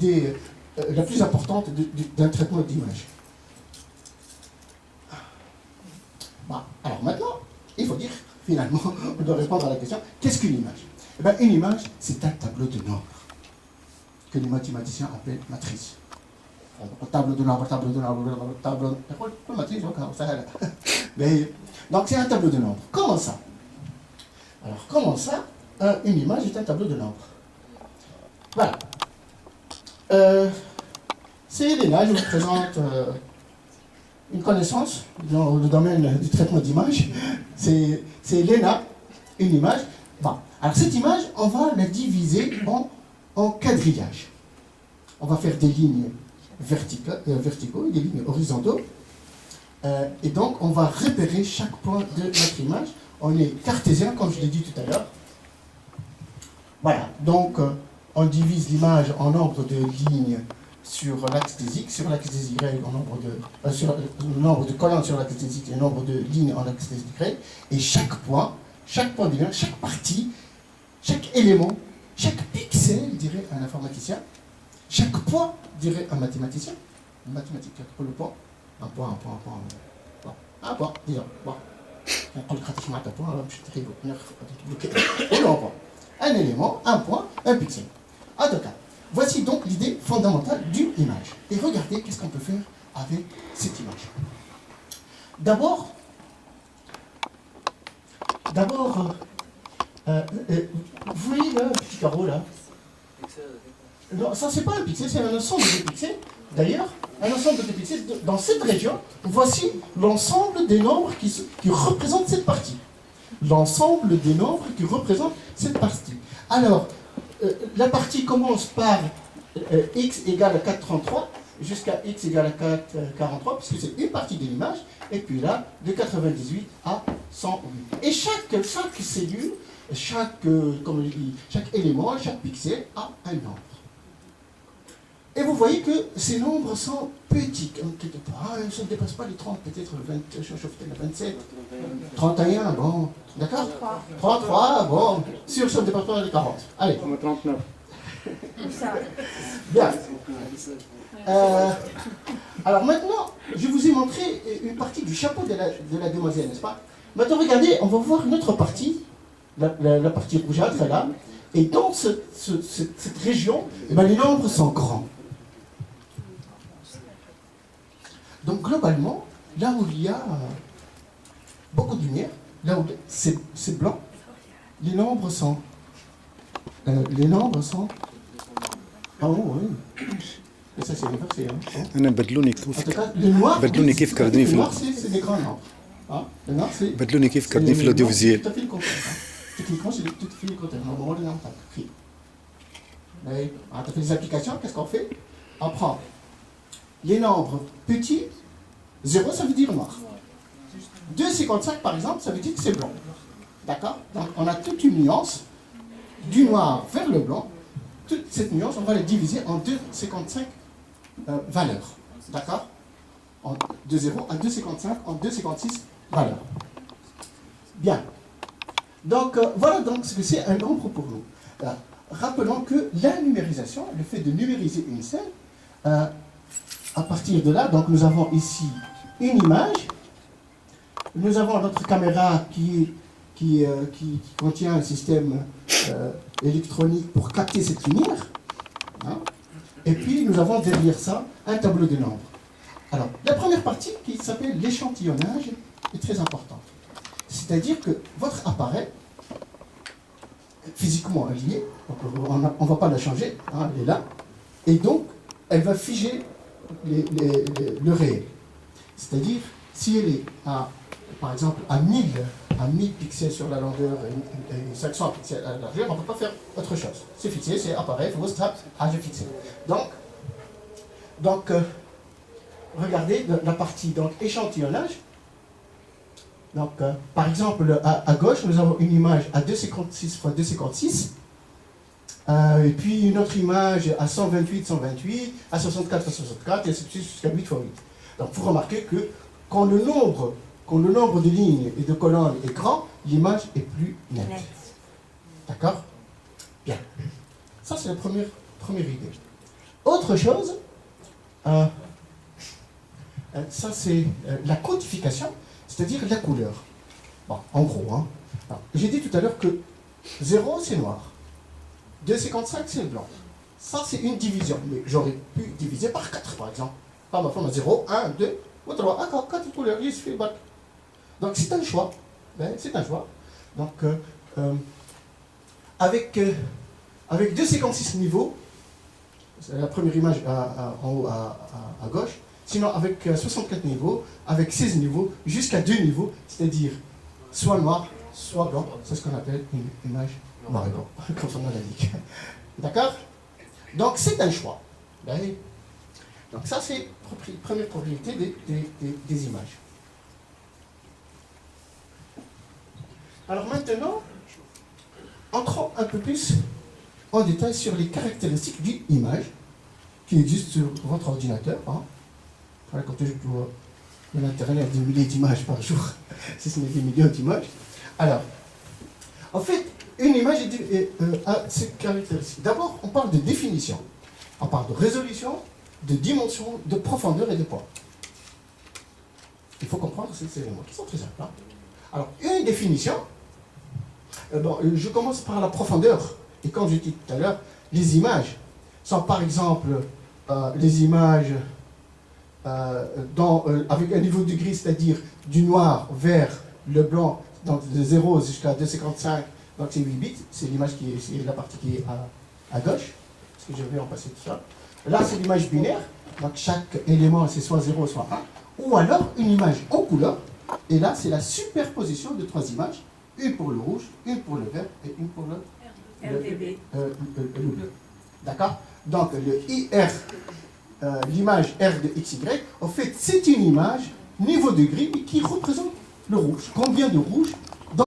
l'idée la plus importante d'un traitement d'image. Bon, alors maintenant, il faut dire, finalement, on doit répondre à la question, qu'est-ce qu'une image? Eh bien, une image, c'est un tableau de nombres que les mathématiciens appellent matrice. Tableau de nombres, tableau de nombres, tableau de matrice, mais, donc c'est un tableau de nombres. Comment ça? Alors, comment ça, une image est un tableau de nombres? Voilà. C'est Elena, je vous présente une connaissance dans le domaine du traitement d'image. C'est Elena, une image. Bon, alors cette image, on va la diviser en quadrillage. On va faire des lignes verticaux et des lignes horizontaux. Et donc, on va repérer chaque point de notre image. On est cartésien, comme je l'ai dit tout à l'heure. Voilà, donc on divise l'image en nombre de lignes sur l'axe des X, sur l'axe des Y, en nombre de, sur le nombre de colonnes sur l'axe des X et le nombre de lignes en axe des Y. Et chaque point de l'image, chaque partie, chaque élément, chaque pixel, dirait un informaticien, chaque point, dirait un mathématicien, un mathématicien, pour le point, un point, disons, bon. Un élément, un point, un pixel. En tout cas, voici donc l'idée fondamentale d'une image. Et regardez qu'est-ce qu'on peut faire avec cette image. D'abord, vous voyez le petit carreau là? Non, ça c'est pas un pixel, c'est un ensemble de pixels. D'ailleurs, un ensemble de pixels, dans cette région, voici l'ensemble des nombres qui représentent cette partie. L'ensemble des nombres qui représentent cette partie. Alors, la partie commence par x égale à 4,33 jusqu'à x égale à 4,43, puisque c'est une partie de l'image, et puis là, de 98 à 108. Et chaque cellule, chaque élément, chaque pixel a un nombre. Et vous voyez que ces nombres sont petits. Ça ne dépasse pas les 30, peut-être 27, 31, bon, d'accord? 33, bon, sûr, ça ne dépasse pas les 40. Allez. 39. Bien. Alors maintenant, je vous ai montré une partie du chapeau de la demoiselle, n'est-ce pas? Maintenant, regardez, on va voir une autre partie, la partie rougeâtre là. Et dans cette région, eh bien, les nombres sont grands. Donc globalement, là où il y a beaucoup de lumière, là où c'est blanc, les nombres sont ah oui. Et ça c'est inversé. أنا بدلوني En tout cas, le noir, كردني le noir c'est des grands nombres. Hein? Le noir c'est... بدلوني كيف كردني في الأوديوفيزيال. Tout à fait le contraire. Techniquement, c'est tout à fait le contraire. Normalement, on a fait. Mais on a fait des applications, qu'est-ce qu'on fait? On prend les nombres petits. 0, ça veut dire noir. 2,55 par exemple, ça veut dire que c'est blanc. D'accord? Donc on a toute une nuance du noir vers le blanc. Toute cette nuance, on va la diviser en 2,55 valeurs. D'accord? De 0 à 2,55 en 2,56 valeurs. Bien. Donc voilà donc ce que c'est un nombre pour nous. Rappelons que la numérisation, le fait de numériser une scène, à partir de là, donc nous avons ici une image, nous avons notre caméra qui contient un système électronique pour capter cette lumière, hein, et puis nous avons derrière ça un tableau de nombres. Alors, la première partie qui s'appelle l'échantillonnage est très importante. C'est-à-dire que votre appareil, physiquement aligné, on ne va pas la changer, hein, elle est là, et donc elle va figer le réel. C'est-à-dire, si elle est, par exemple, à 1000 pixels sur la longueur et 500 pixels à la largeur, on ne peut pas faire autre chose. C'est fixé, c'est appareil, il faut se fixé. Donc regardez la partie donc, échantillonnage. Donc, par exemple, à gauche, nous avons une image à 2,56 x 2,56. Et puis une autre image à 128, 128, à 64, 64, et ainsi de suite jusqu'à 8 x 8. Donc vous remarquez que quand le nombre de lignes et de colonnes est grand, l'image est plus nette. D'accord? Bien. Ça c'est la première idée. Autre chose, ça c'est la codification, c'est-à-dire la couleur. Bon, en gros, hein. J'ai dit tout à l'heure que 0 c'est noir, 2,55 c'est blanc. Ça c'est une division, mais j'aurais pu diviser par 4 par exemple. Par ma forme 0, 1, 2 ou 3, 4 couleurs, je fais bac. Donc c'est un choix. C'est un choix. Donc avec 2,56 niveaux, c'est la première image en haut à gauche, sinon avec 64 niveaux, avec 16 niveaux, jusqu'à 2 niveaux, c'est-à-dire soit noir, soit blanc, c'est ce qu'on appelle une image noir et blanc, comme son nom l'indique. D'accord? Donc c'est un choix. Donc ça c'est la première propriété des images. Alors maintenant, entrons un peu plus en détail sur les caractéristiques d'une image qui existe sur votre ordinateur. Hein. Voilà, quand je dois l'Internet des milliers d'images par jour, si ce n'est des millions d'images. Alors, en fait, une image a ces caractéristiques. D'abord, on parle de définition. On parle de résolution, de dimension, de profondeur et de poids. Il faut comprendre ces éléments qui sont très simples. Hein. Alors, une définition, je commence par la profondeur. Et comme je dis tout à l'heure, les images sont par exemple les images avec un niveau de gris, c'est-à-dire du noir vers le blanc, donc de 0 jusqu'à 2,55, donc c'est 8 bits, c'est l'image c'est la partie qui est à gauche, parce que je vais en passer tout ça. Là, c'est l'image binaire, donc chaque élément c'est soit 0, soit 1, ou alors une image en couleur, et là c'est la superposition de 3 images, une pour le rouge, une pour le vert et une pour le bleu. D'accord? Donc le IR, l'image R de XY, en fait c'est une image niveau de gris qui représente le rouge. Combien de rouge